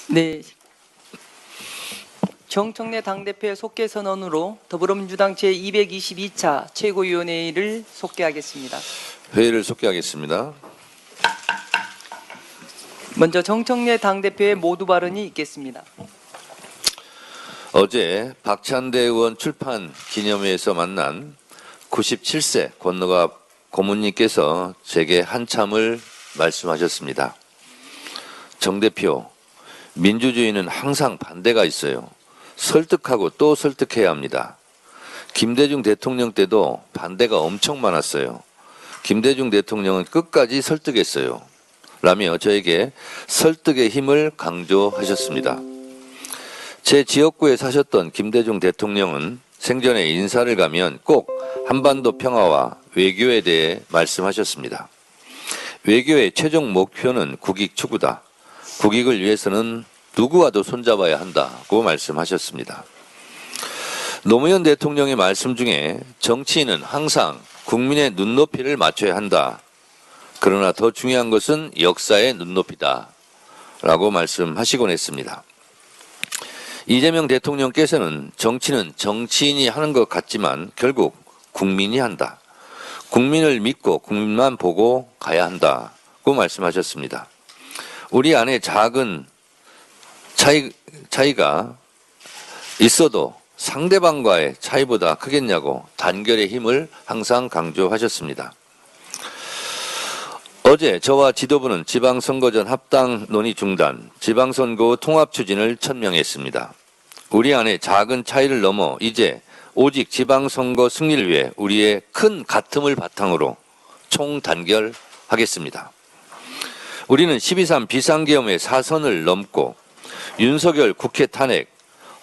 네. 정청래 당대표의 속개 선언으로 더불어민주당 제222차 최고위원회의를 속개하겠습니다. 회의를 속개하겠습니다. 먼저 정청래 당대표의 모두 발언이 있겠습니다. 어제 박찬대 의원 출판 기념회에서 만난 97세 권노갑 고문님께서 제게 한참을 말씀하셨습니다. 정 대표, 민주주의는 항상 반대가 있어요. 설득하고 또 설득해야 합니다. 김대중 대통령 때도 반대가 엄청 많았어요. 김대중 대통령은 끝까지 설득했어요. 라며 저에게 설득의 힘을 강조하셨습니다. 제 지역구에 사셨던 김대중 대통령은 생전에 인사를 가면 꼭 한반도 평화와 외교에 대해 말씀하셨습니다. 외교의 최종 목표는 국익 추구다. 국익을 위해서는 누구와도 손잡아야 한다고 말씀하셨습니다. 노무현 대통령의 말씀 중에 정치인은 항상 국민의 눈높이를 맞춰야 한다. 그러나 더 중요한 것은 역사의 눈높이다. 라고 말씀하시곤 했습니다. 이재명 대통령께서는 정치는 정치인이 하는 것 같지만 결국 국민이 한다. 국민을 믿고 국민만 보고 가야 한다고 말씀하셨습니다. 우리 안에 작은 차이가 있어도 상대방과의 차이보다 크겠냐고 단결의 힘을 항상 강조하셨습니다. 어제 저와 지도부는 지방선거 전 합당 논의 중단, 지방선거 통합 추진을 천명했습니다. 우리 안에 작은 차이를 넘어 이제 오직 지방선거 승리를 위해 우리의 큰 가슴을 바탕으로 총단결하겠습니다. 우리는 12.3 비상계엄의 사선을 넘고 윤석열 국회 탄핵,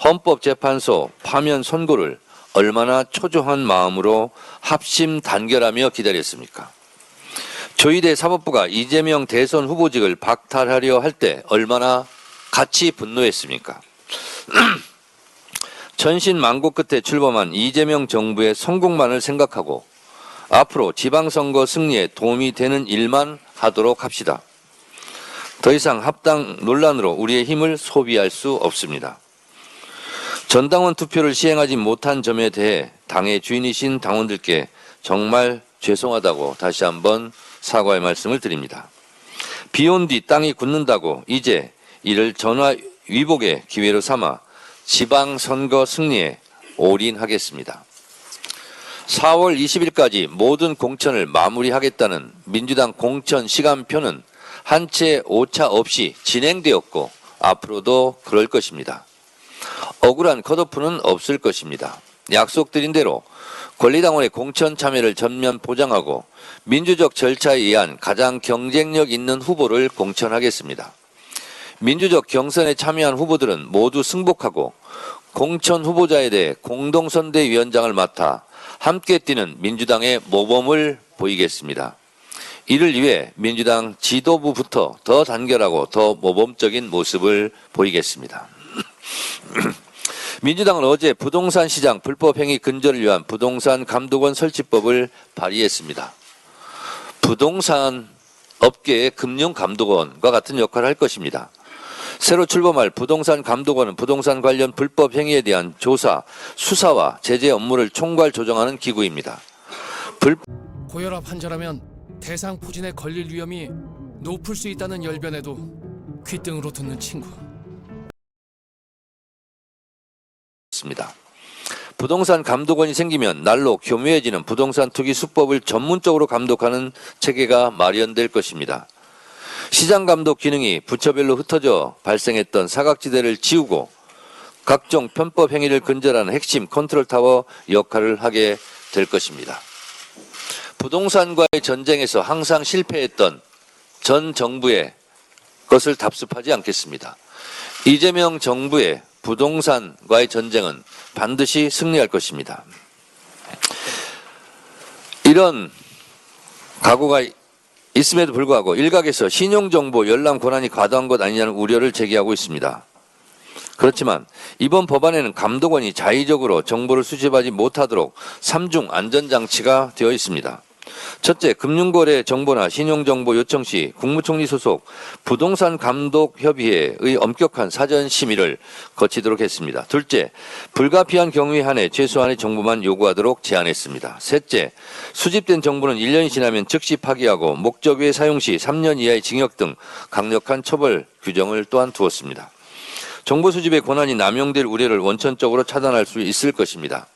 헌법재판소 파면 선고를 얼마나 초조한 마음으로 합심 단결하며 기다렸습니까? 조희대 사법부가 이재명 대선 후보직을 박탈하려 할 때 얼마나 같이 분노했습니까? 천신만고 끝에 출범한 이재명 정부의 성공만을 생각하고 앞으로 지방선거 승리에 도움이 되는 일만 하도록 합시다. 더 이상 합당 논란으로 우리의 힘을 소비할 수 없습니다. 전당원 투표를 시행하지 못한 점에 대해 당의 주인이신 당원들께 정말 죄송하다고 다시 한번 사과의 말씀을 드립니다. 비온 뒤 땅이 굳는다고 이제 이를 전화위복의 기회로 삼아 지방선거 승리에 올인하겠습니다. 4월 20일까지 모든 공천을 마무리하겠다는 민주당 공천 시간표는 한 채 오차 없이 진행되었고 앞으로도 그럴 것입니다. 억울한 컷오프는 없을 것입니다. 약속드린 대로 권리당원의 공천 참여를 전면 보장하고 민주적 절차에 의한 가장 경쟁력 있는 후보를 공천하겠습니다. 민주적 경선에 참여한 후보들은 모두 승복하고 공천 후보자에 대해 공동선대위원장을 맡아 함께 뛰는 민주당의 모범을 보이겠습니다. 이를 위해 민주당 지도부부터 더 단결하고 더 모범적인 모습을 보이겠습니다. 민주당은 어제 부동산 시장 불법 행위 근절을 위한 부동산 감독원 설치법을 발의했습니다. 부동산 업계의 금융 감독원과 같은 역할을 할 것입니다. 새로 출범할 부동산 감독원은 부동산 관련 불법 행위에 대한 조사, 수사와 제재 업무를 총괄 조정하는 기구입니다. 고혈압 환자라면 대상 포진에 걸릴 위험이 높을 수 있다는 열변에도 귓등으로 듣는 친구. 부동산 감독원이 생기면 날로 교묘해지는 부동산 투기 수법을 전문적으로 감독하는 체계가 마련될 것입니다. 시장 감독 기능이 부처별로 흩어져 발생했던 사각지대를 지우고 각종 편법 행위를 근절하는 핵심 컨트롤 타워 역할을 하게 될 것입니다. 부동산과의 전쟁에서 항상 실패했던 전 정부의 것을 답습하지 않겠습니다. 이재명 정부의 부동산과의 전쟁은 반드시 승리할 것입니다. 이런 각오가 있음에도 불구하고 일각에서 신용정보 열람 권한이 과도한 것 아니냐는 우려를 제기하고 있습니다. 그렇지만 이번 법안에는 감독원이 자의적으로 정보를 수집하지 못하도록 3중 안전장치가 되어 있습니다. 첫째, 금융거래 정보나 신용정보 요청 시 국무총리 소속 부동산 감독협의회의 엄격한 사전 심의를 거치도록 했습니다. 둘째, 불가피한 경우에 한해 최소한의 정보만 요구하도록 제안했습니다. 셋째, 수집된 정보는 1년이 지나면 즉시 파기하고 목적 외 사용 시 3년 이하의 징역 등 강력한 처벌 규정을 또한 두었습니다. 정보 수집의 권한이 남용될 우려를 원천적으로 차단할 수 있을 것입니다.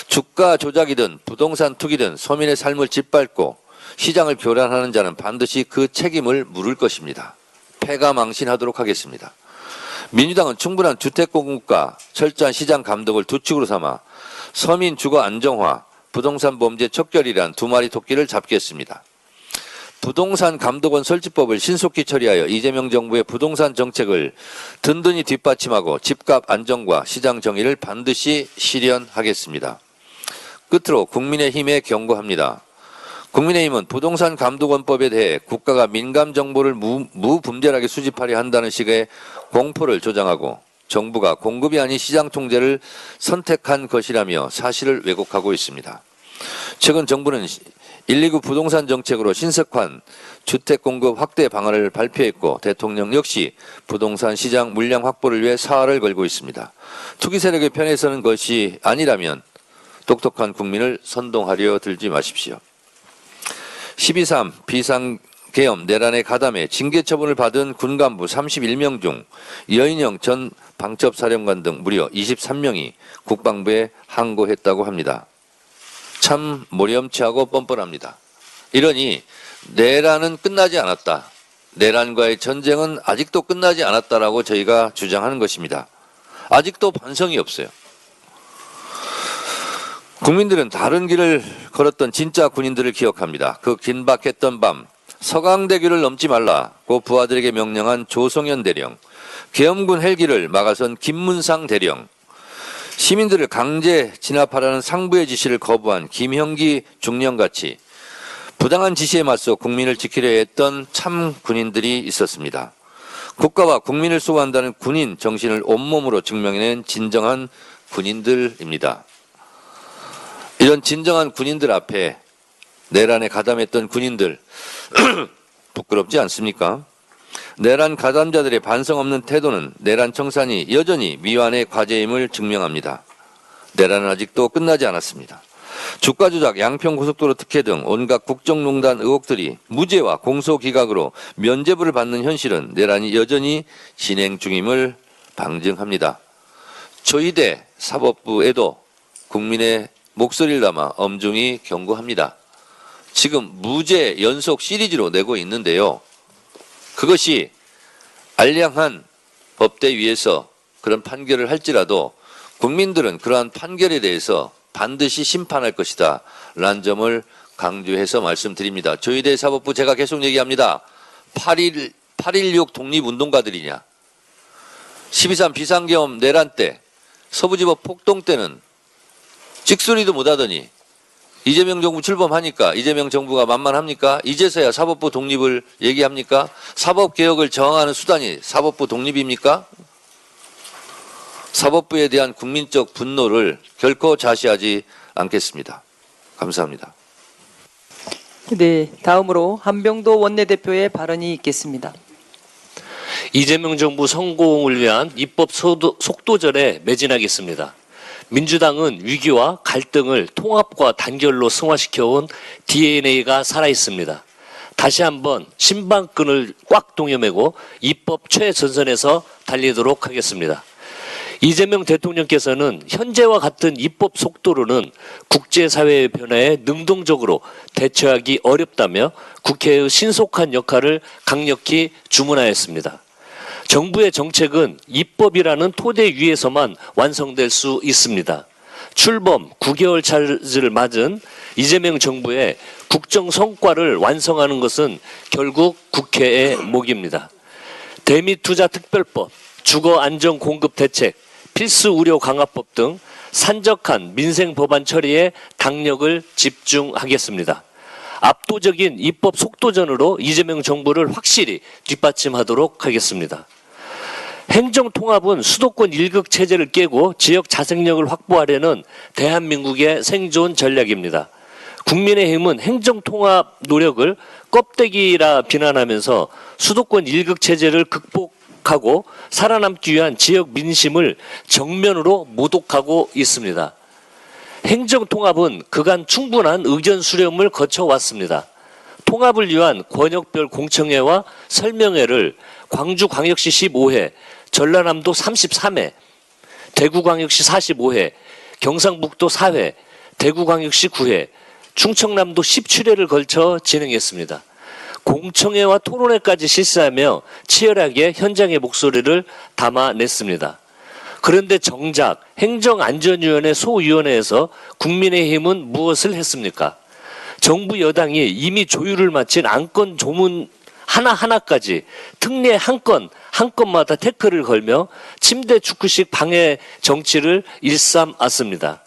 주가 조작이든 부동산 투기든 서민의 삶을 짓밟고 시장을 교란하는 자는 반드시 그 책임을 물을 것입니다. 패가망신하도록 하겠습니다. 민주당은 충분한 주택 공급과 철저한 시장 감독을 두 축으로 삼아 서민 주거 안정화, 부동산 범죄 척결이란 두 마리 토끼를 잡겠습니다. 부동산 감독원 설치법을 신속히 처리하여 이재명 정부의 부동산 정책을 든든히 뒷받침하고 집값 안정과 시장 정의를 반드시 실현하겠습니다. 끝으로 국민의힘에 경고합니다. 국민의힘은 부동산 감독원법에 대해 국가가 민감 정보를 무분별하게 수집하려 한다는 식의 공포를 조장하고 정부가 공급이 아닌 시장 통제를 선택한 것이라며 사실을 왜곡하고 있습니다. 최근 정부는 129 부동산 정책으로 신속한 주택 공급 확대 방안을 발표했고 대통령 역시 부동산 시장 물량 확보를 위해 사활을 걸고 있습니다. 투기 세력의 편에 서는 것이 아니라면 똑똑한 국민을 선동하려 들지 마십시오. 12.3 비상계엄 내란의 가담에 징계 처분을 받은 군간부 31명 중 여인영 전 방첩사령관 등 무려 23명이 국방부에 항고했다고 합니다. 참 모렴치하고 뻔뻔합니다. 이러니 내란은 끝나지 않았다. 내란과의 전쟁은 아직도 끝나지 않았다라고 저희가 주장하는 것입니다. 아직도 반성이 없어요. 국민들은 다른 길을 걸었던 진짜 군인들을 기억합니다. 그 긴박했던 밤 서강대교를 넘지 말라고 부하들에게 명령한 조성현 대령, 계엄군 헬기를 막아선 김문상 대령, 시민들을 강제 진압하라는 상부의 지시를 거부한 김형기 중령같이 부당한 지시에 맞서 국민을 지키려 했던 참 군인들이 있었습니다. 국가와 국민을 수호한다는 군인 정신을 온몸으로 증명해낸 진정한 군인들입니다. 이런 진정한 군인들 앞에 내란에 가담했던 군인들 부끄럽지 않습니까? 내란 가담자들의 반성 없는 태도는 내란 청산이 여전히 미완의 과제임을 증명합니다. 내란은 아직도 끝나지 않았습니다. 주가 조작, 양평고속도로 특혜 등 온갖 국정농단 의혹들이 무죄와 공소기각으로 면죄부를 받는 현실은 내란이 여전히 진행 중임을 방증합니다. 조희대 사법부에도 국민의 목소리를 담아 엄중히 경고합니다. 지금 무죄 연속 시리즈로 내고 있는데요. 그것이 알량한 법대 위에서 그런 판결을 할지라도 국민들은 그러한 판결에 대해서 반드시 심판할 것이다 라는 점을 강조해서 말씀드립니다. 조희대 사법부 제가 계속 얘기합니다. 8.16 독립운동가들이냐, 12.3 비상계엄 내란 때, 서부지법 폭동 때는 찍소리도 못하더니 이재명 정부 출범하니까 이재명 정부가 만만합니까? 이제서야 사법부 독립을 얘기합니까? 사법개혁을 저항하는 수단이 사법부 독립입니까? 사법부에 대한 국민적 분노를 결코 자시하지 않겠습니다. 감사합니다. 네, 다음으로 한병도 원내대표의 발언이 있겠습니다. 이재명 정부 성공을 위한 입법 속도전에 매진하겠습니다. 민주당은 위기와 갈등을 통합과 단결로 승화시켜온 DNA가 살아있습니다. 다시 한번 신방끈을 꽉 동여매고 입법 최전선에서 달리도록 하겠습니다. 이재명 대통령께서는 현재와 같은 입법 속도로는 국제사회의 변화에 능동적으로 대처하기 어렵다며 국회의 신속한 역할을 강력히 주문하였습니다. 정부의 정책은 입법이라는 토대 위에서만 완성될 수 있습니다. 출범 9개월 차를 맞은 이재명 정부의 국정 성과를 완성하는 것은 결국 국회의 몫입니다. 대미투자특별법, 주거안전공급대책, 필수의료강화법 등 산적한 민생 법안 처리에 당력을 집중하겠습니다. 압도적인 입법 속도전으로 이재명 정부를 확실히 뒷받침하도록 하겠습니다. 행정통합은 수도권 일극 체제를 깨고 지역 자생력을 확보하려는 대한민국의 생존 전략입니다. 국민의힘은 행정통합 노력을 껍데기라 비난하면서 수도권 일극 체제를 극복하고 살아남기 위한 지역 민심을 정면으로 모독하고 있습니다. 행정통합은 그간 충분한 의견 수렴을 거쳐왔습니다. 통합을 위한 권역별 공청회와 설명회를 광주광역시 15회, 전라남도 33회, 대구광역시 45회, 경상북도 4회, 대구광역시 9회, 충청남도 17회를 걸쳐 진행했습니다. 공청회와 토론회까지 실시하며 치열하게 현장의 목소리를 담아냈습니다. 그런데 정작 행정안전위원회 소위원회에서 국민의힘은 무엇을 했습니까? 정부 여당이 이미 조율을 마친 안건 조문 하나하나까지 특례 한 건마다 태클을 걸며 침대 축구식 방해 정치를 일삼았습니다.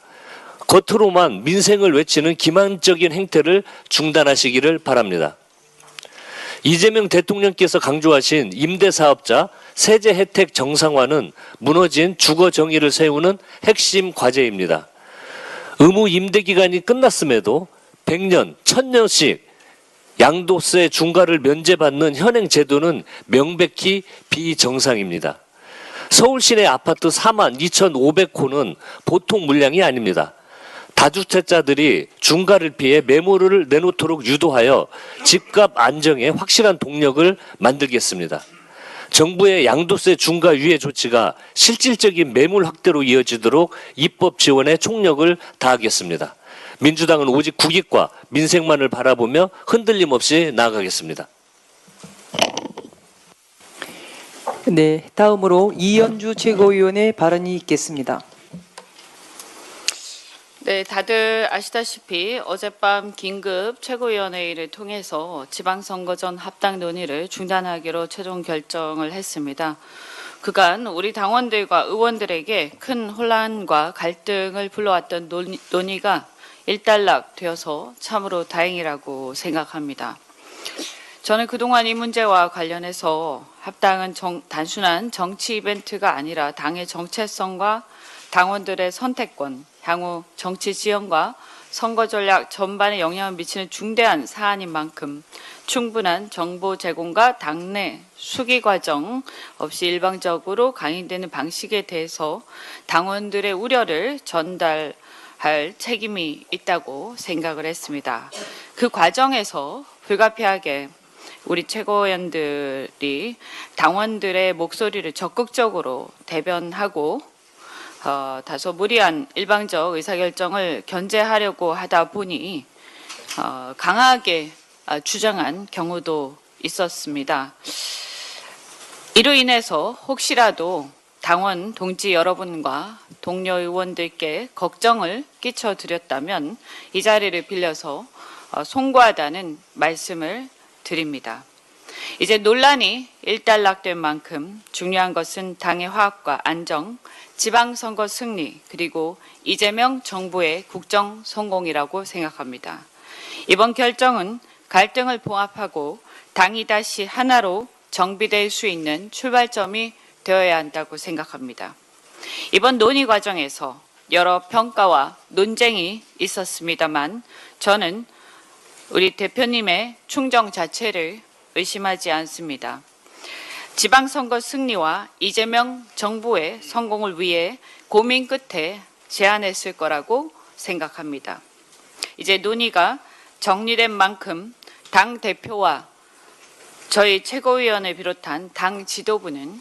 겉으로만 민생을 외치는 기만적인 행태를 중단하시기를 바랍니다. 이재명 대통령께서 강조하신 임대사업자 세제 혜택 정상화는 무너진 주거 정의를 세우는 핵심 과제입니다. 의무 임대 기간이 끝났음에도 100년, 1000년씩 양도세 중과를 면제받는 현행 제도는 명백히 비정상입니다. 서울시내 아파트 42,500호는 보통 물량이 아닙니다. 다주택자들이 중과를 피해 매물을 내놓도록 유도하여 집값 안정에 확실한 동력을 만들겠습니다. 정부의 양도세 중과 유예 조치가 실질적인 매물 확대로 이어지도록 입법 지원에 총력을 다하겠습니다. 민주당은 오직 국익과 민생만을 바라보며 흔들림 없이 나아가겠습니다. 네, 다음으로 이현주 최고위원의 발언이 있겠습니다. 네, 다들 아시다시피 어젯밤 긴급 최고위원회의를 통해서 지방선거 전 합당 논의를 중단하기로 최종 결정을 했습니다. 그간 우리 당원들과 의원들에게 큰 혼란과 갈등을 불러왔던 논의가 일단락되어서 참으로 다행이라고 생각합니다. 저는 그동안 이 문제와 관련해서 합당은 단순한 정치 이벤트가 아니라 당의 정체성과 당원들의 선택권, 향후 정치 지형과 선거 전략 전반에 영향을 미치는 중대한 사안인 만큼 충분한 정보 제공과 당내 수기 과정 없이 일방적으로 강행되는 방식에 대해서 당원들의 우려를 전달할 책임이 있다고 생각을 했습니다. 그 과정에서 불가피하게 우리 최고위원들이 당원들의 목소리를 적극적으로 대변하고 다소 무리한 일방적 의사결정을 견제하려고 하다 보니 강하게 주장한 경우도 있었습니다. 이로 인해서 혹시라도 당원 동지 여러분과 동료 의원들께 걱정을 끼쳐드렸다면 이 자리를 빌려서 송구하다는 말씀을 드립니다. 이제 논란이 일단락된 만큼 중요한 것은 당의 화합과 안정, 지방선거 승리, 그리고 이재명 정부의 국정 성공이라고 생각합니다. 이번 결정은 갈등을 봉합하고 당이 다시 하나로 정비될 수 있는 출발점이 되어야 한다고 생각합니다. 이번 논의 과정에서 여러 평가와 논쟁이 있었습니다만 저는 우리 대표님의 충정 자체를 의심하지 않습니다. 지방선거 승리와 이재명 정부의 성공을 위해 고민 끝에 제안했을 거라고 생각합니다. 이제 논의가 정리된 만큼 당 대표와 저희 최고위원을 비롯한 당 지도부는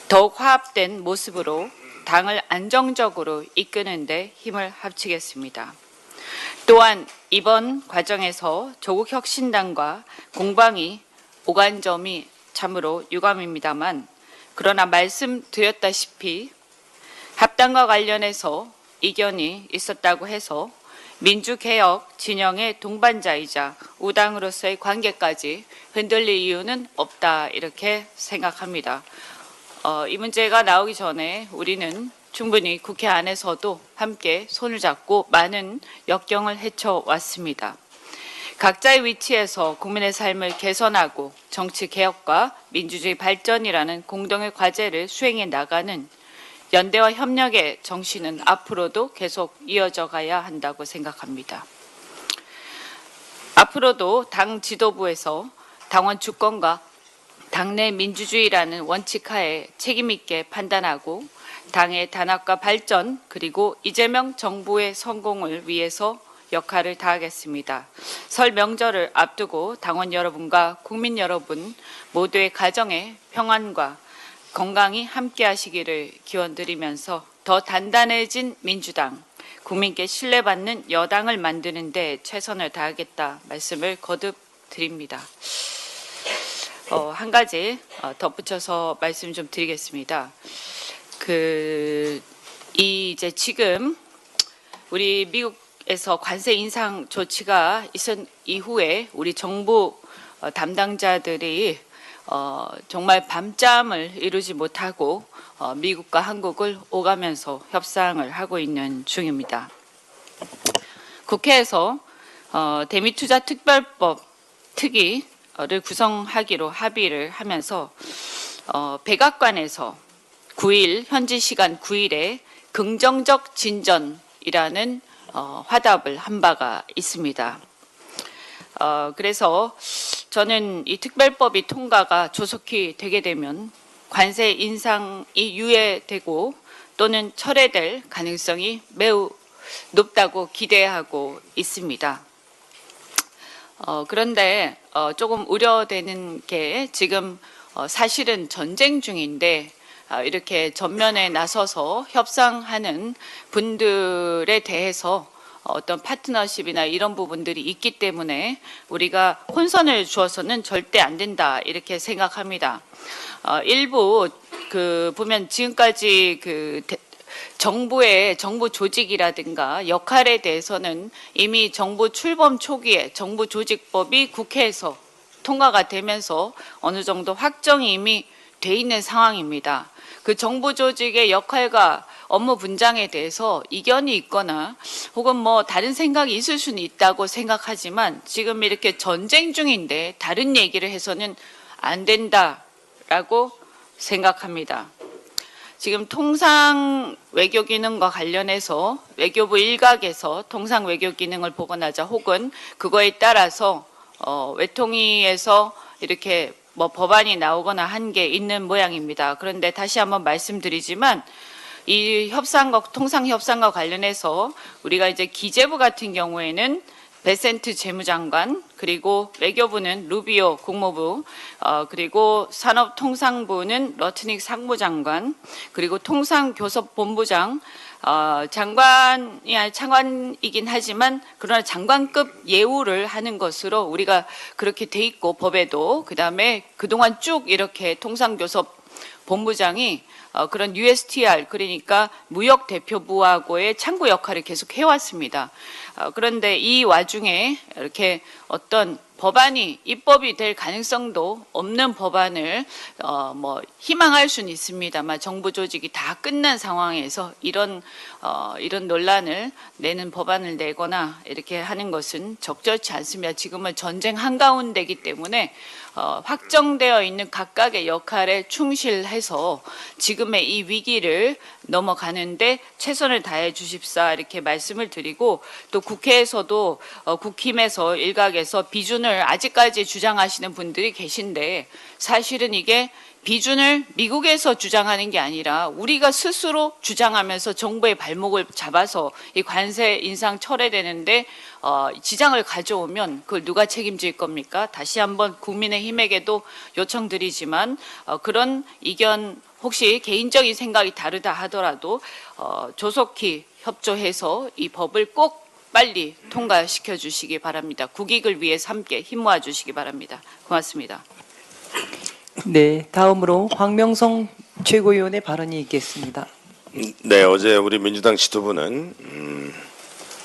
더욱 화합된 모습으로 당을 안정적으로 이끄는 데 힘을 합치겠습니다. 또한 이번 과정에서 조국혁신당과 공방이 오간 점이 참으로 유감입니다만 그러나 말씀드렸다시피 합당과 관련해서 이견이 있었다고 해서 민주개혁 진영의 동반자이자 우당으로서의 관계까지 흔들릴 이유는 없다 이렇게 생각합니다. 이 문제가 나오기 전에 우리는 충분히 국회 안에서도 함께 손을 잡고 많은 역경을 헤쳐왔습니다. 각자의 위치에서 국민의 삶을 개선하고 정치 개혁과 민주주의 발전이라는 공동의 과제를 수행해 나가는 연대와 협력의 정신은 앞으로도 계속 이어져 가야 한다고 생각합니다. 앞으로도 당 지도부에서 당원 주권과 당내 민주주의라는 원칙 하에 책임 있게 판단하고 당의 단합과 발전 그리고 이재명 정부의 성공을 위해서 역할을 다하겠습니다. 설 명절을 앞두고 당원 여러분과 국민 여러분 모두의 가정의 평안과 건강히 함께 하시기를 기원드리면서 더 단단해진 민주당, 국민께 신뢰받는 여당을 만드는 데 최선을 다하겠다 말씀을 거듭 드립니다. 한 가지 덧붙여서 말씀 좀 드리겠습니다. 이제 지금 우리 미국에서 관세 인상 조치가 있은 이후에 우리 정부 담당자들이 정말 밤잠을 이루지 못하고 미국과 한국을 오가면서 협상을 하고 있는 중입니다. 국회에서 대미투자특별법 특위를 구성하기로 합의를 하면서 백악관에서 9일 현지 시간 9일에 긍정적 진전이라는 화답을 한 바가 있습니다. 그래서 저는 이 특별법이 통과가 조속히 되게 되면 관세 인상이 유예되고 또는 철회될 가능성이 매우 높다고 기대하고 있습니다. 그런데 조금 우려되는 게 지금 사실은 전쟁 중인데 이렇게 전면에 나서서 협상하는 분들에 대해서 어떤 파트너십이나 이런 부분들이 있기 때문에 우리가 혼선을 주어서는 절대 안 된다 이렇게 생각합니다. 일부 보면 지금까지 정부의 정부 조직이라든가 역할에 대해서는 이미 정부 출범 초기에 정부 조직법이 국회에서 통과가 되면서 어느 정도 확정이 이미 돼 있는 상황입니다. 그 정부 조직의 역할과 업무 분장에 대해서 이견이 있거나 혹은 뭐 다른 생각이 있을 수는 있다고 생각하지만 지금 이렇게 전쟁 중인데 다른 얘기를 해서는 안 된다라고 생각합니다. 지금 통상 외교 기능과 관련해서 외교부 일각에서 통상 외교 기능을 복원하자 혹은 그거에 따라서 외통위에서 이렇게 뭐 법안이 나오거나 한 게 있는 모양입니다. 그런데 다시 한번 말씀드리지만 이 협상과 통상 협상과 관련해서 우리가 이제 기재부 같은 경우에는 베센트 재무장관 그리고 외교부는 루비오 국무부 그리고 산업통상부는 러트닉 상무장관 그리고 통상교섭본부장 장관이긴 하지만 그러나 장관급 예우를 하는 것으로 우리가 그렇게 돼 있고 법에도 그다음에 그동안 쭉 이렇게 통상교섭본부장이 그런 USTR 그러니까 무역대표부하고의 창구 역할을 계속 해왔습니다. 그런데 이 와중에 이렇게 어떤 법안이 입법이 될 가능성도 없는 법안을 뭐 희망할 수는 있습니다만 정부 조직이 다 끝난 상황에서 이런 논란을 내는 법안을 내거나 이렇게 하는 것은 적절치 않습니다. 지금은 전쟁 한가운데이기 때문에 확정되어 있는 각각의 역할에 충실해서 지금의 이 위기를 넘어가는데 최선을 다해 주십사 이렇게 말씀을 드리고 또 국회에서도 국힘에서 일각에서 비준을 아직까지 주장하시는 분들이 계신데 사실은 이게 비준을 미국에서 주장하는 게 아니라 우리가 스스로 주장하면서 정부의 발목을 잡아서 이 관세 인상 철회되는데 지장을 가져오면 그걸 누가 책임질 겁니까? 다시 한번 국민의힘에게도 요청드리지만 그런 이견 혹시 개인적인 생각이 다르다 하더라도 조속히 협조해서 이 법을 꼭 빨리 통과시켜 주시기 바랍니다. 국익을 위해서 함께 힘 모아 주시기 바랍니다. 고맙습니다. 네, 다음으로 황명성 최고위원의 발언이 있겠습니다. 네, 어제 우리 민주당 지도부는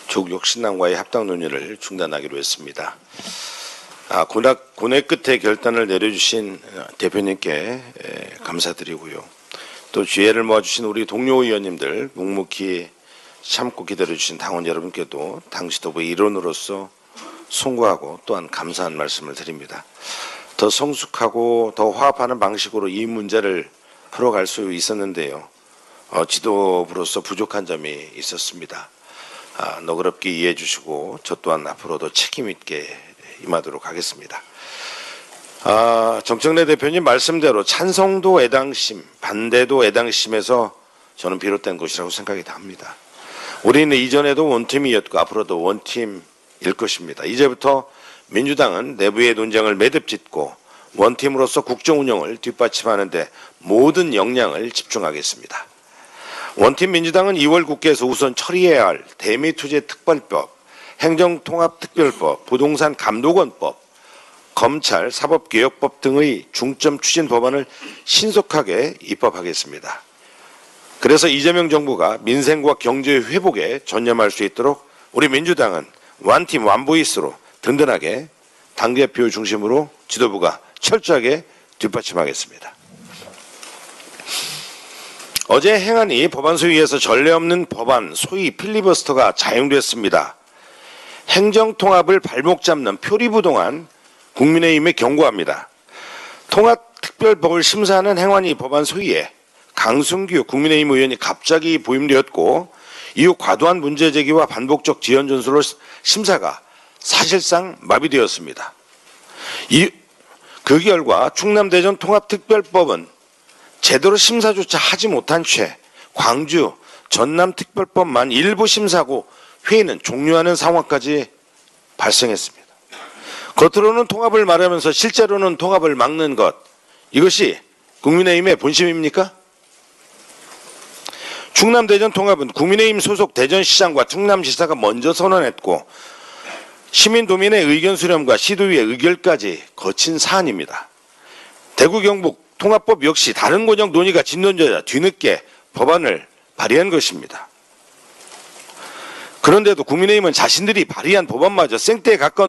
조국 신당과의 합당 논의를 중단하기로 했습니다. 고뇌 끝에 결단을 내려주신 대표님께 감사드리고요. 또 지혜를 모아주신 우리 동료 의원님들 묵묵히 참고 기다려주신 당원 여러분께도 당 지도부의 일원으로서 송구하고 또한 감사한 말씀을 드립니다. 더 성숙하고 더 화합하는 방식으로 이 문제를 풀어갈 수 있었는데요. 지도부로서 부족한 점이 있었습니다. 너그럽게 이해해 주시고 저 또한 앞으로도 책임 있게 임하도록 하겠습니다. 정청래 대표님 말씀대로 찬성도 애당심, 반대도 애당심에서 저는 비롯된 것이라고 생각이 합니다. 우리는 이전에도 원팀이었고 앞으로도 원팀일 것입니다. 이제부터 민주당은 내부의 논쟁을 매듭짓고 원팀으로서 국정 운영을 뒷받침하는데 모든 역량을 집중하겠습니다. 원팀 민주당은 2월 국회에서 우선 처리해야 할 대미투자특별법, 행정통합특별법, 부동산 감독원법, 검찰 사법개혁법 등의 중점 추진 법안을 신속하게 입법하겠습니다. 그래서 이재명 정부가 민생과 경제 회복에 전념할 수 있도록 우리 민주당은 완팀 완보이스로 든든하게 당대표 중심으로 지도부가 철저하게 뒷받침하겠습니다. 어제 행안위 법안소위에서 전례 없는 법안 소위 필리버스터가 자용됐습니다. 행정통합을 발목 잡는 표리부동한 국민의힘에 경고합니다. 통합특별법을 심사하는 행안위 법안 소위에 강승규 국민의힘 의원이 갑자기 부임되었고 이후 과도한 문제 제기와 반복적 지연 전수로 심사가 사실상 마비되었습니다. 그 결과 충남대전 통합특별법은 제대로 심사조차 하지 못한 채 광주 전남특별법만 일부 심사하고 회의는 종료하는 상황까지 발생했습니다. 겉으로는 통합을 말하면서 실제로는 통합을 막는 것, 이것이 국민의힘의 본심입니까? 충남대전 통합은 국민의힘 소속 대전시장과 충남지사가 먼저 선언했고 시민도민의 의견 수렴과 시도위의 의결까지 거친 사안입니다. 대구 경북 통합법 역시 다른 권역 논의가 진전되자 뒤늦게 법안을 발의한 것입니다. 그런데도 국민의힘은 자신들이 발의한 법안마저 생떼에 가까운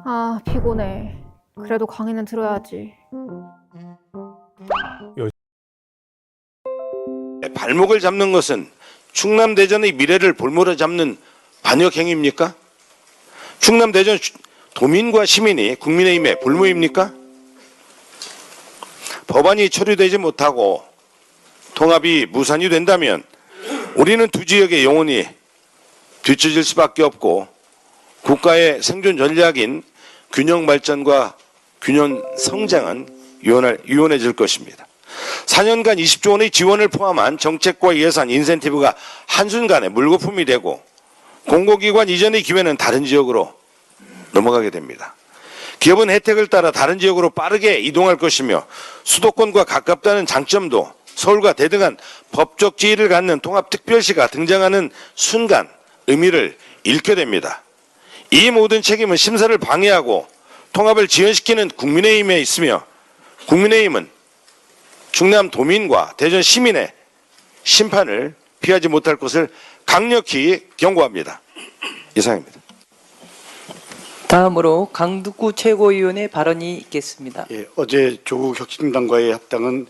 아, 피곤해. 그래도 강의는 들어야지. 발목을 잡는 것은 충남대전의 미래를 볼모로 잡는 반역행위입니까? 충남대전 도민과 시민이 국민의힘의 볼모입니까? 법안이 처리되지 못하고 통합이 무산이 된다면 우리는 두 지역의 영혼이 뒤처질 수밖에 없고 국가의 생존 전략인 균형 발전과 균형 성장은 유연해질 것입니다. 4년간 20조 원의 지원을 포함한 정책과 예산, 인센티브가 한순간에 물거품이 되고 공공기관 이전의 기회는 다른 지역으로 넘어가게 됩니다. 기업은 혜택을 따라 다른 지역으로 빠르게 이동할 것이며 수도권과 가깝다는 장점도 서울과 대등한 법적 지위를 갖는 통합특별시가 등장하는 순간 의미를 잃게 됩니다. 이 모든 책임은 심사를 방해하고 통합을 지연시키는 국민의힘에 있으며 국민의힘은 충남 도민과 대전 시민의 심판을 피하지 못할 것을 강력히 경고합니다. 이상입니다. 다음으로 강득구 최고위원의 발언이 있겠습니다. 예, 어제 조국 혁신당과의 합당은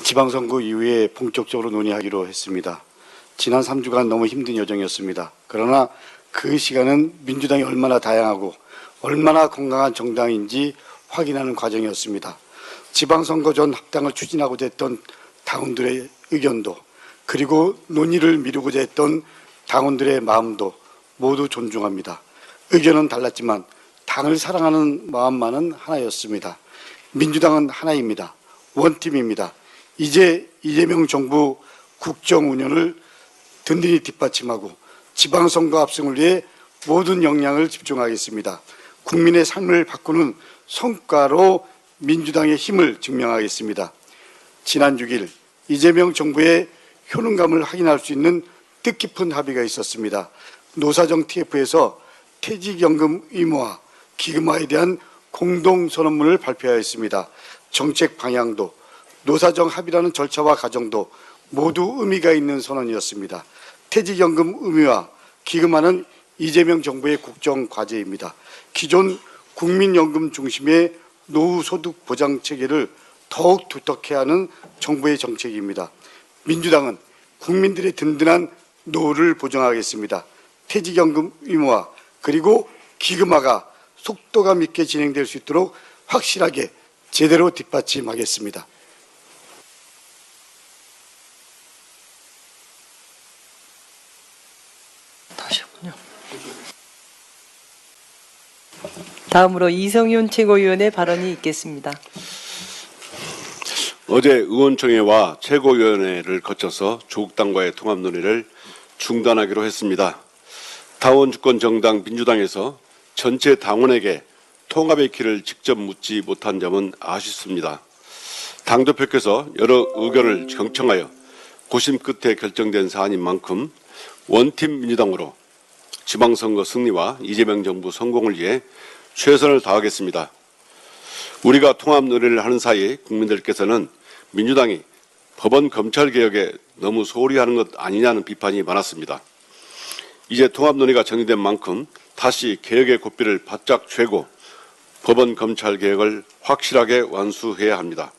지방선거 이후에 본격적으로 논의하기로 했습니다. 지난 3주간 너무 힘든 여정이었습니다. 그러나 그 시간은 민주당이 얼마나 다양하고 얼마나 건강한 정당인지 확인하는 과정이었습니다. 지방선거 전 합당을 추진하고자 했던 당원들의 의견도 그리고 논의를 미루고자 했던 당원들의 마음도 모두 존중합니다. 의견은 달랐지만 당을 사랑하는 마음만은 하나였습니다. 민주당은 하나입니다. 원팀입니다. 이제 이재명 정부 국정 운영을 든든히 뒷받침하고 지방선거 압승을 위해 모든 역량을 집중하겠습니다. 국민의 삶을 바꾸는 성과로 민주당의 힘을 증명하겠습니다. 지난 6일 이재명 정부의 효능감을 확인할 수 있는 뜻깊은 합의가 있었습니다. 노사정 TF에서 퇴직연금 의무화, 기금화에 대한 공동선언문을 발표하였습니다. 정책 방향도 노사정 합의라는 절차와 과정도 모두 의미가 있는 선언이었습니다. 퇴직연금 의무화, 기금화는 이재명 정부의 국정 과제입니다. 기존 국민연금 중심의 노후소득 보장 체계를 더욱 두텁게 하는 정부의 정책입니다. 민주당은 국민들의 든든한 노후를 보장하겠습니다. 퇴직연금 의무화 그리고 기금화가 속도감 있게 진행될 수 있도록 확실하게 제대로 뒷받침하겠습니다. 다시군요. 다음으로 이성윤 최고위원의 발언이 있겠습니다. 어제 의원총회와 최고위원회를 거쳐서 조국 당과의 통합 논의를 중단하기로 했습니다. 당원주권 정당 민주당에서 전체 당원에게 통합의 길을 직접 묻지 못한 점은 아쉽습니다. 당대표께서 여러 의견을 경청하여 고심 끝에 결정된 사안인 만큼 원팀 민주당으로 지방선거 승리와 이재명 정부 성공을 위해 최선을 다하겠습니다. 우리가 통합 논의를 하는 사이 국민들께서는 민주당이 법원 검찰 개혁에 너무 소홀히 하는 것 아니냐는 비판이 많았습니다. 이제 통합 논의가 정리된 만큼 다시 개혁의 고삐를 바짝 쥐고 법원 검찰 개혁을 확실하게 완수해야 합니다.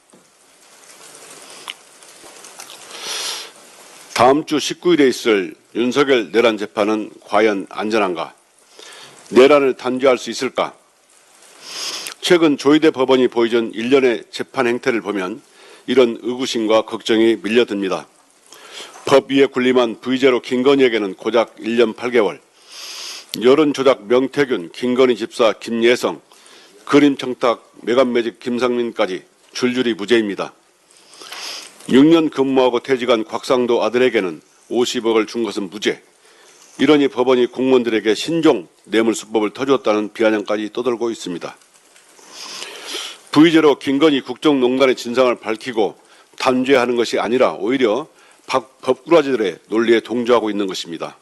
다음 주 19일에 있을 윤석열 내란 재판은 과연 안전한가? 내란을 단죄할 수 있을까? 최근 조희대 법원이 보여준 일련의 재판 행태를 보면 이런 의구심과 걱정이 밀려듭니다. 법 위에 군림한 V제로 김건희에게는 고작 1년 8개월, 여론조작 명태균, 김건희 집사 김예성, 그림청탁 매간매직 김상민까지 줄줄이 무죄입니다. 6년 근무하고 퇴직한 곽상도 아들에게는 50억을 준 것은 무죄. 이러니 법원이 공무원들에게 신종 뇌물수법을 터주었다는 비아냥까지 떠돌고 있습니다. V제로 김건희 국정농단의 진상을 밝히고 단죄하는 것이 아니라 오히려 법꾸라지들의 논리에 동조하고 있는 것입니다.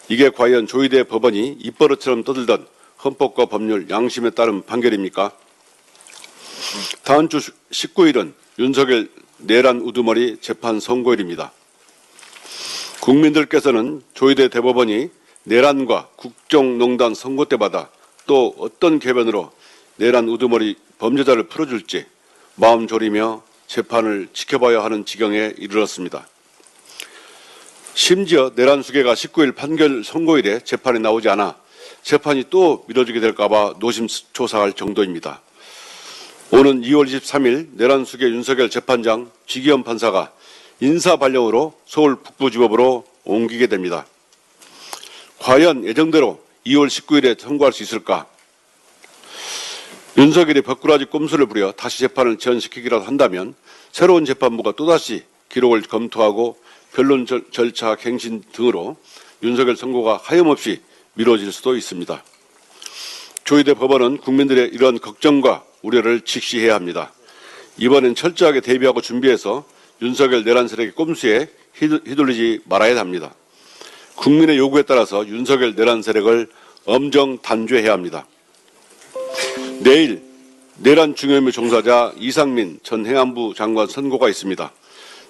이게 과연 조희대 법원이 입버릇처럼 떠들던 헌법과 법률, 양심에 따른 판결입니까? 다음 주 19일은 윤석열 내란 우두머리 재판 선고일입니다. 국민들께서는 조희대 대법원이 내란과 국정농단 선고 때마다 또 어떤 개변으로 내란 우두머리 범죄자를 풀어줄지 마음 졸이며 재판을 지켜봐야 하는 지경에 이르렀습니다. 심지어 내란 수계가 19일 판결 선고일에 재판이 나오지 않아 재판이 또 미뤄지게 될까 봐 노심초사할 정도입니다. 오는 2월 23일 내란 수계 윤석열 재판장 지기현 판사가 인사 발령으로 서울 북부지법으로 옮기게 됩니다. 과연 예정대로 2월 19일에 선고할 수 있을까? 윤석열이 법꾸라지 꼼수를 부려 다시 재판을 지연시키기라도 한다면 새로운 재판부가 또다시 기록을 검토하고 변론 절차 갱신 등으로 윤석열 선고가 하염없이 미뤄질 수도 있습니다. 조희대 법원은 국민들의 이러한 걱정과 우려를 직시해야 합니다. 이번엔 철저하게 대비하고 준비해서 윤석열 내란 세력의 꼼수에 휘둘리지 말아야 합니다. 국민의 요구에 따라서 윤석열 내란 세력을 엄정 단죄해야 합니다. 내일 내란 중요임무 종사자 이상민 전 행안부 장관 선고가 있습니다.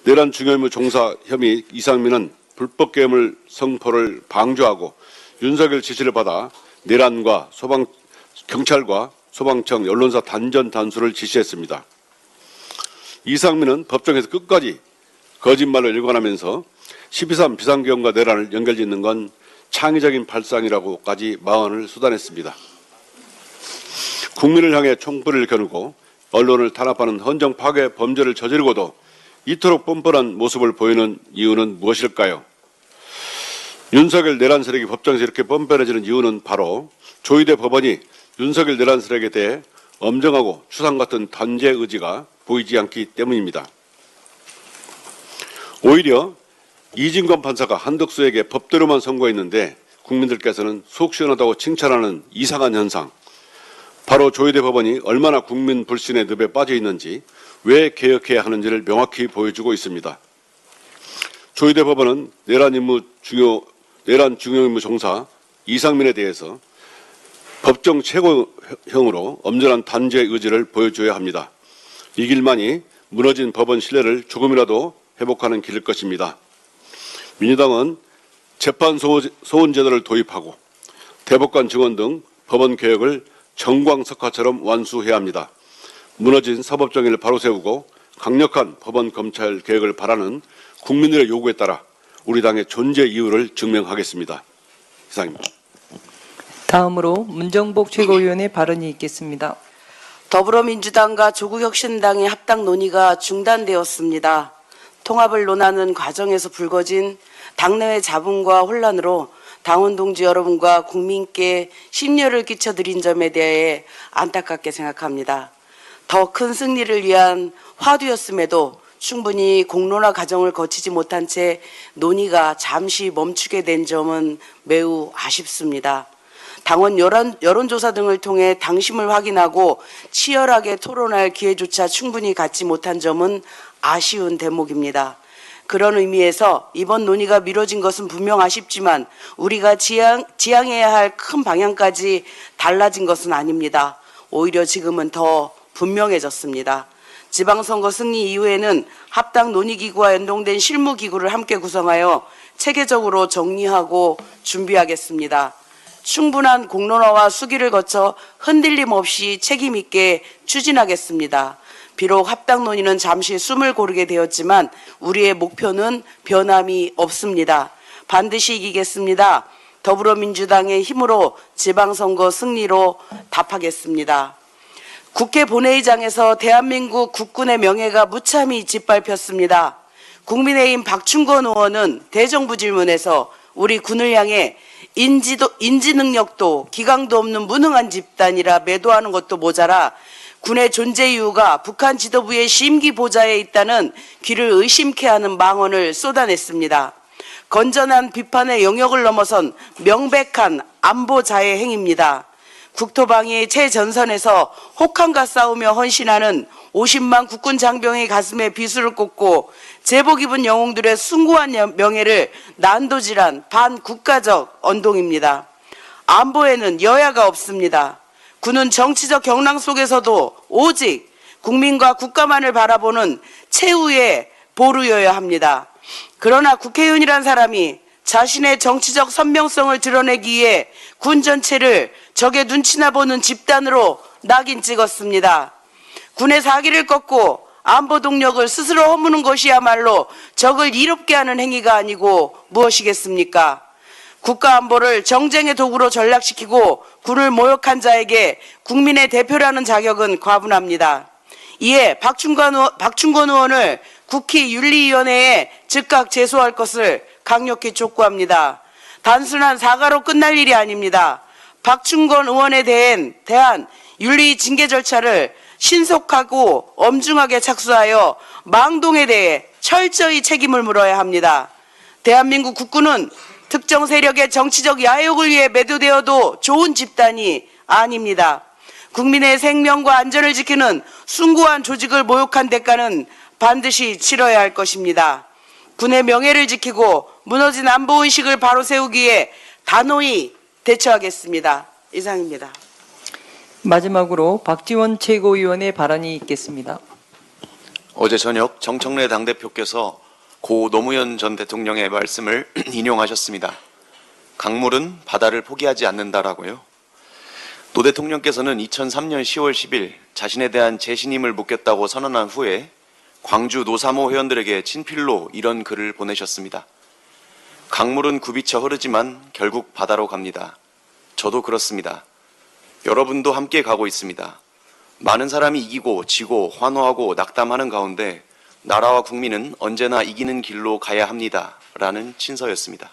내란 중요임무 종사 혐의 이상민은 불법 계엄을 성포를 방조하고 윤석열 지시를 받아 내란과 경찰과 소방청, 언론사 단전 단수를 지시했습니다. 이상민은 법정에서 끝까지 거짓말을 일관하면서 12.3 비상계엄과 내란을 연결짓는 건 창의적인 발상이라고까지 망언을 쏟아냈습니다. 국민을 향해 총불을 겨누고 언론을 탄압하는 헌정 파괴 범죄를 저지르고도 이토록 뻔뻔한 모습을 보이는 이유는 무엇일까요? 윤석열 내란 세력이 법정에서 이렇게 뻔뻔해지는 이유는 바로 조희대 법원이 윤석열 내란 세력에 대해 엄정하고 추상 같은 단죄 의지가 보이지 않기 때문입니다. 오히려 이진관 판사가 한덕수에게 법대로만 선고했는데 국민들께서는 속 시원하다고 칭찬하는 이상한 현상, 바로 조희대 법원이 얼마나 국민 불신의 늪에 빠져 있는지, 왜 개혁해야 하는지를 명확히 보여주고 있습니다. 조희대 법원은 내란 중요임무 종사 이상민에 대해서 법정 최고형으로 엄정한 단죄 의지를 보여줘야 합니다. 이 길만이 무너진 법원 신뢰를 조금이라도 회복하는 길일 것입니다. 민주당은 재판 소원 제도를 도입하고 대법관 증언 등 법원 개혁을 정광석화처럼 완수해야 합니다. 무너진 사법정의를 바로 세우고 강력한 법원 검찰 개혁을 바라는 국민들의 요구에 따라 우리 당의 존재 이유를 증명하겠습니다. 이상입니다. 다음으로 문정복 최고위원의 발언이 있겠습니다. 더불어민주당과 조국혁신당의 합당 논의가 중단되었습니다. 통합을 논하는 과정에서 불거진 당내외 잡음과 혼란으로 당원 동지 여러분과 국민께 심려를 끼쳐드린 점에 대해 안타깝게 생각합니다. 더 큰 승리를 위한 화두였음에도 충분히 공론화 과정을 거치지 못한 채 논의가 잠시 멈추게 된 점은 매우 아쉽습니다. 당원 여론조사 등을 통해 당심을 확인하고 치열하게 토론할 기회조차 충분히 갖지 못한 점은 아쉬운 대목입니다. 그런 의미에서 이번 논의가 미뤄진 것은 분명 아쉽지만 우리가 지향해야 할 큰 방향까지 달라진 것은 아닙니다. 오히려 지금은 더 분명해졌습니다. 지방선거 승리 이후에는 합당 논의기구와 연동된 실무기구를 함께 구성하여 체계적으로 정리하고 준비하겠습니다. 충분한 공론화와 수기를 거쳐 흔들림 없이 책임 있게 추진하겠습니다. 비록 합당 논의는 잠시 숨을 고르게 되었지만 우리의 목표는 변함이 없습니다. 반드시 이기겠습니다. 더불어민주당의 힘으로 지방선거 승리로 답하겠습니다. 국회 본회의장에서 대한민국 국군의 명예가 무참히 짓밟혔습니다. 국민의힘 박충건 의원은 대정부 질문에서 우리 군을 향해 인지 능력도 기강도 없는 무능한 집단이라 매도하는 것도 모자라 군의 존재 이유가 북한 지도부의 심기 보좌에 있다는 귀를 의심케 하는 망언을 쏟아냈습니다. 건전한 비판의 영역을 넘어선 명백한 안보 자해 행위입니다. 국토방위 최전선에서 혹한과 싸우며 헌신하는 50만 국군 장병의 가슴에 비수를 꽂고 제복 입은 영웅들의 숭고한 명예를 난도질한 반국가적 언동입니다. 안보에는 여야가 없습니다. 군은 정치적 경랑 속에서도 오직 국민과 국가만을 바라보는 최후의 보루여야 합니다. 그러나 국회의원이란 사람이 자신의 정치적 선명성을 드러내기 위해 군 전체를 적의 눈치나 보는 집단으로 낙인 찍었습니다. 군의 사기를 꺾고 안보 동력을 스스로 허무는 것이야말로 적을 이롭게 하는 행위가 아니고 무엇이겠습니까? 국가 안보를 정쟁의 도구로 전락시키고 군을 모욕한 자에게 국민의 대표라는 자격은 과분합니다. 이에 박충건 의원을 국회 윤리위원회에 즉각 제소할 것을 강력히 촉구합니다. 단순한 사과로 끝날 일이 아닙니다. 박충건 의원에 대한 윤리 징계 절차를 신속하고 엄중하게 착수하여 망동에 대해 철저히 책임을 물어야 합니다. 대한민국 국군은 특정 세력의 정치적 야욕을 위해 매도되어도 좋은 집단이 아닙니다. 국민의 생명과 안전을 지키는 숭고한 조직을 모욕한 대가는 반드시 치러야 할 것입니다. 군의 명예를 지키고 무너진 안보의식을 바로 세우기에 단호히 대처하겠습니다. 이상입니다. 마지막으로 박지원 최고위원의 발언이 있겠습니다. 어제 저녁 정청래 당대표께서 고 노무현 전 대통령의 말씀을 인용하셨습니다. 강물은 바다를 포기하지 않는다라고요. 노 대통령께서는 2003년 10월 10일 자신에 대한 재신임을 묻겠다고 선언한 후에 광주 노사모 회원들에게 친필로 이런 글을 보내셨습니다. 강물은 굽이쳐 흐르지만 결국 바다로 갑니다. 저도 그렇습니다. 여러분도 함께 가고 있습니다. 많은 사람이 이기고 지고 환호하고 낙담하는 가운데 나라와 국민은 언제나 이기는 길로 가야 합니다. 라는 친서였습니다.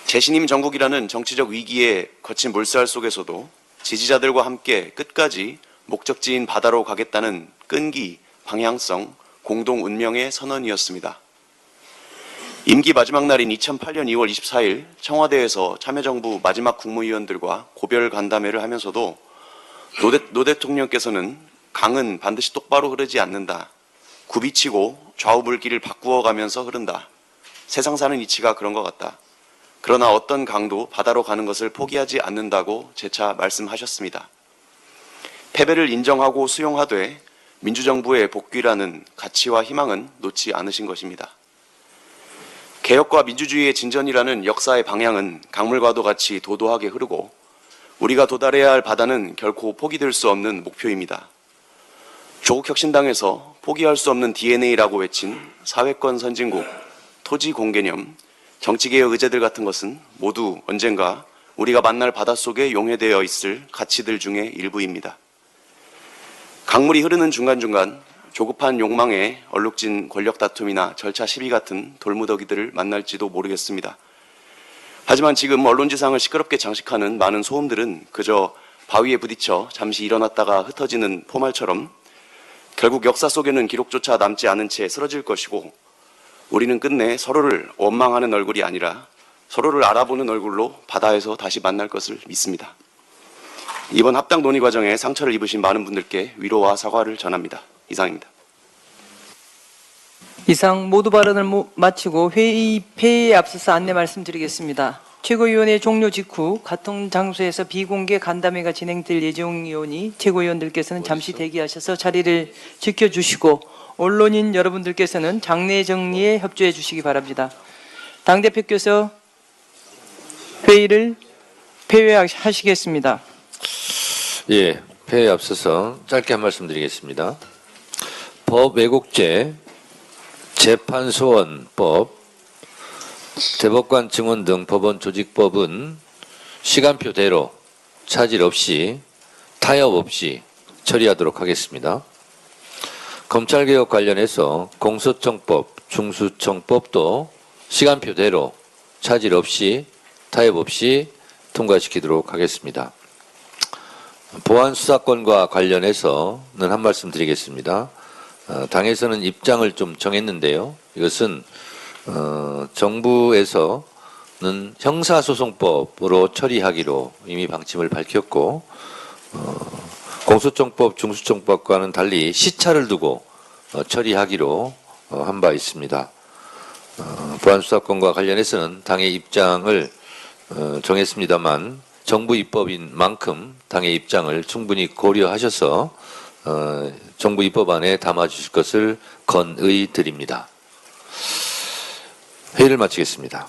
재신임 정국이라는 정치적 위기에 거친 물살 속에서도 지지자들과 함께 끝까지 목적지인 바다로 가겠다는 끈기, 방향성, 공동 운명의 선언이었습니다. 임기 마지막 날인 2008년 2월 24일 청와대에서 참여정부 마지막 국무위원들과 고별 간담회를 하면서도 노 대통령께서는 강은 반드시 똑바로 흐르지 않는다. 굽이치고 좌우 물길을 바꾸어 가면서 흐른다. 세상 사는 이치가 그런 것 같다. 그러나 어떤 강도 바다로 가는 것을 포기하지 않는다고 재차 말씀하셨습니다. 패배를 인정하고 수용하되 민주정부의 복귀라는 가치와 희망은 놓지 않으신 것입니다. 개혁과 민주주의의 진전이라는 역사의 방향은 강물과도 같이 도도하게 흐르고 우리가 도달해야 할 바다는 결코 포기될 수 없는 목표입니다. 조국혁신당에서 포기할 수 없는 DNA라고 외친 사회권 선진국, 토지 공개념, 정치개혁 의제들 같은 것은 모두 언젠가 우리가 만날 바닷속에 용해되어 있을 가치들 중에 일부입니다. 강물이 흐르는 중간중간 조급한 욕망에 얼룩진 권력 다툼이나 절차 시비 같은 돌무더기들을 만날지도 모르겠습니다. 하지만 지금 언론지상을 시끄럽게 장식하는 많은 소음들은 그저 바위에 부딪혀 잠시 일어났다가 흩어지는 포말처럼 결국 역사 속에는 기록조차 남지 않은 채 쓰러질 것이고, 우리는 끝내 서로를 원망하는 얼굴이 아니라 서로를 알아보는 얼굴로 바다에서 다시 만날 것을 믿습니다. 이번 합당 논의 과정에 상처를 입으신 많은 분들께 위로와 사과를 전합니다. 이상입니다. 이상 모두 발언을 마치고 회의에 앞서서 안내 말씀드리겠습니다. 최고위원회 종료 직후 같은 장소에서 비공개 간담회가 진행될 예정이오니 최고위원들께서는 잠시 대기하셔서 자리를 지켜주시고 언론인 여러분들께서는 장내 정리에 협조해 주시기 바랍니다. 당대표께서 회의를 폐회하시겠습니다. 예, 폐회에 앞서서 짧게 한 말씀 드리겠습니다. 법 왜곡죄, 재판소원법, 대법관 증언 등 법원 조직법은 시간표대로 차질 없이 타협 없이 처리하도록 하겠습니다. 검찰개혁 관련해서 공소청법, 중수청법도 시간표대로 차질 없이 타협 없이 통과시키도록 하겠습니다. 보안 수사권과 관련해서는 한 말씀 드리겠습니다. 당에서는 입장을 좀 정했는데요. 이것은 정부에서는 형사소송법으로 처리하기로 이미 방침을 밝혔고, 공소청법, 중수청법과는 달리 시차를 두고 처리하기로 한 바 있습니다. 보안수사권과 관련해서는 당의 입장을 정했습니다만 정부 입법인 만큼 당의 입장을 충분히 고려하셔서 정부 입법안에 담아주실 것을 건의 드립니다. 회의를 마치겠습니다.